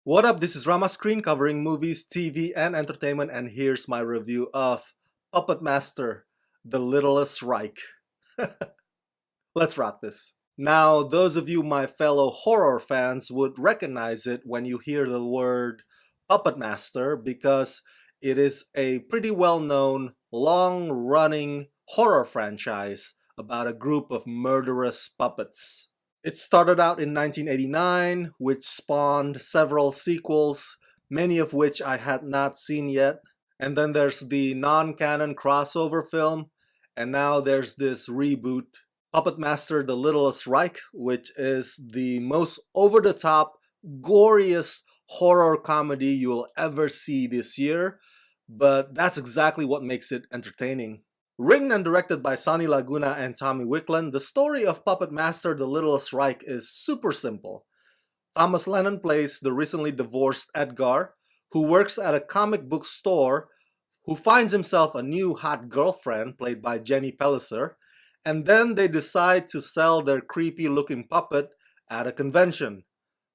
What up, this is Rama Screen covering movies, TV, and entertainment, and here's my review of Puppet Master, The Littlest Reich. Let's rock this. Now, those of you my fellow horror fans would recognize it when you hear the word Puppet Master because it is a pretty well-known, long-running horror franchise about a group of murderous puppets. It started out in 1989, which spawned several sequels, many of which I had not seen yet. And then there's the non-canon crossover film, and now there's this reboot, Puppet Master The Littlest Reich, which is the most over-the-top, goriest horror comedy you'll ever see this year, but that's exactly what makes it entertaining. Written and directed by Sonny Laguna and Tommy Wickland, the story of Puppet Master The Littlest Reich is super simple. Thomas Lennon plays the recently divorced Edgar, who works at a comic book store, who finds himself a new hot girlfriend, played by Jenny Pellicer, and then they decide to sell their creepy-looking puppet at a convention.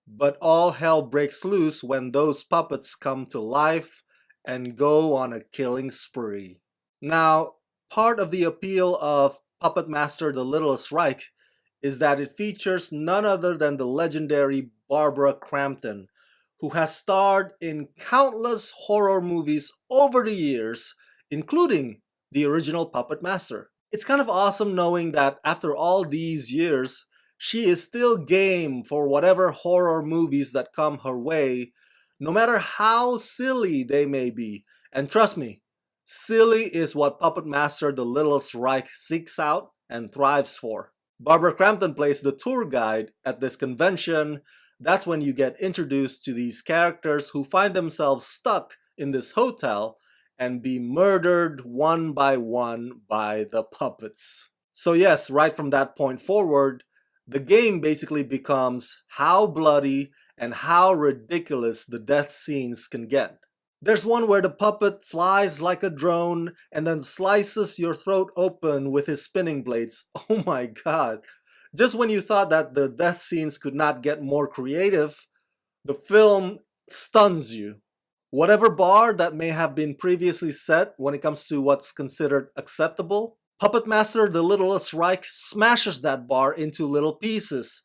But all hell breaks loose when those puppets come to life and go on a killing spree. Now, part of the appeal of Puppet Master The Littlest Reich is that it features none other than the legendary Barbara Crampton, who has starred in countless horror movies over the years, including the original Puppet Master. It's kind of awesome knowing that after all these years, she is still game for whatever horror movies that come her way, no matter how silly they may be. And trust me, silly is what Puppet Master The Littlest Reich seeks out and thrives for. Barbara Crampton plays the tour guide at this convention. That's when you get introduced to these characters who find themselves stuck in this hotel and be murdered one by the puppets. So yes, right from that point forward, the game basically becomes how bloody and how ridiculous the death scenes can get. There's one where the puppet flies like a drone and then slices your throat open with his spinning blades. Oh my god. Just when you thought that the death scenes could not get more creative, the film stuns you. Whatever bar that may have been previously set when it comes to what's considered acceptable, Puppet Master The Littlest Reich smashes that bar into little pieces.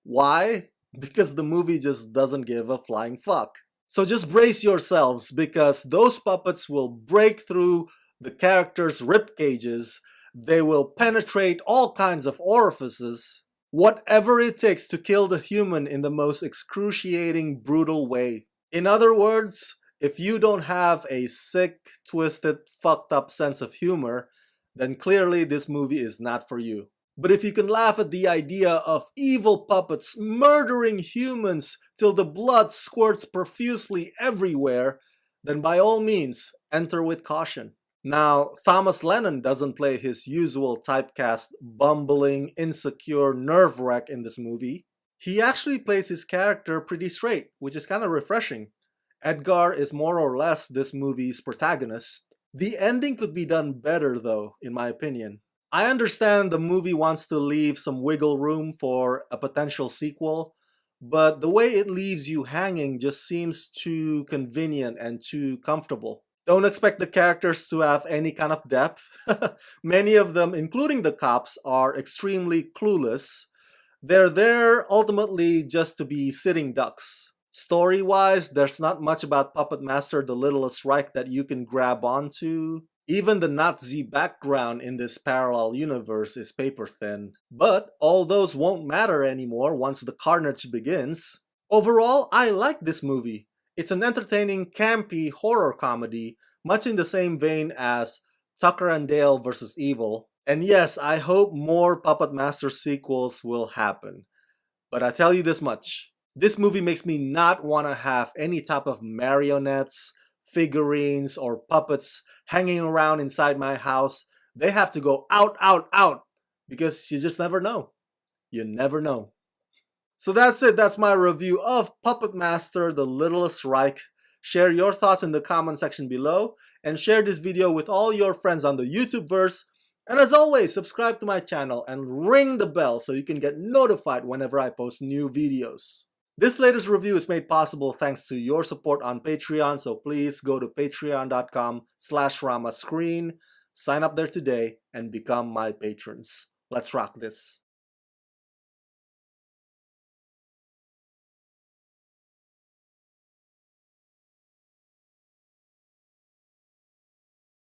Why? Because the movie just doesn't give a flying fuck. So just brace yourselves, because those puppets will break through the characters' rib cages, they will penetrate all kinds of orifices, whatever it takes to kill the human in the most excruciating, brutal way. In other words, if you don't have a sick, twisted, fucked up sense of humor, then clearly this movie is not for you. But if you can laugh at the idea of evil puppets murdering humans till the blood squirts profusely everywhere, then by all means, enter with caution. Now, Thomas Lennon doesn't play his usual typecast bumbling, insecure nerve wreck in this movie. He actually plays his character pretty straight, which is kind of refreshing. Edgar is more or less this movie's protagonist. The ending could be done better though, in my opinion. I understand the movie wants to leave some wiggle room for a potential sequel, but the way it leaves you hanging just seems too convenient and too comfortable. Don't expect the characters to have any kind of depth. Many of them, including the cops, are extremely clueless. They're there ultimately just to be sitting ducks. Story-wise, there's not much about Puppet Master The Littlest Reich that you can grab onto. Even the Nazi background in this parallel universe is paper thin. But all those won't matter anymore once the carnage begins. Overall, I like this movie. It's an entertaining, campy horror comedy, much in the same vein as Tucker and Dale vs. Evil. And yes, I hope more Puppet Master sequels will happen. But I tell you this much. This movie makes me not want to have any type of marionettes, figurines, or puppets hanging around inside my house. They have to go out, out, out, because you just never know. You never know. So that's it. That's my review of Puppet Master The Littlest Reich. Share your thoughts in the comment section below, and share this video with all your friends on the YouTubeverse. And as always, subscribe to my channel and ring the bell so you can get notified whenever I post new videos. This latest review is made possible thanks to your support on Patreon, so please go to patreon.com/ramascreen, sign up there today, and become my patrons. Let's rock this.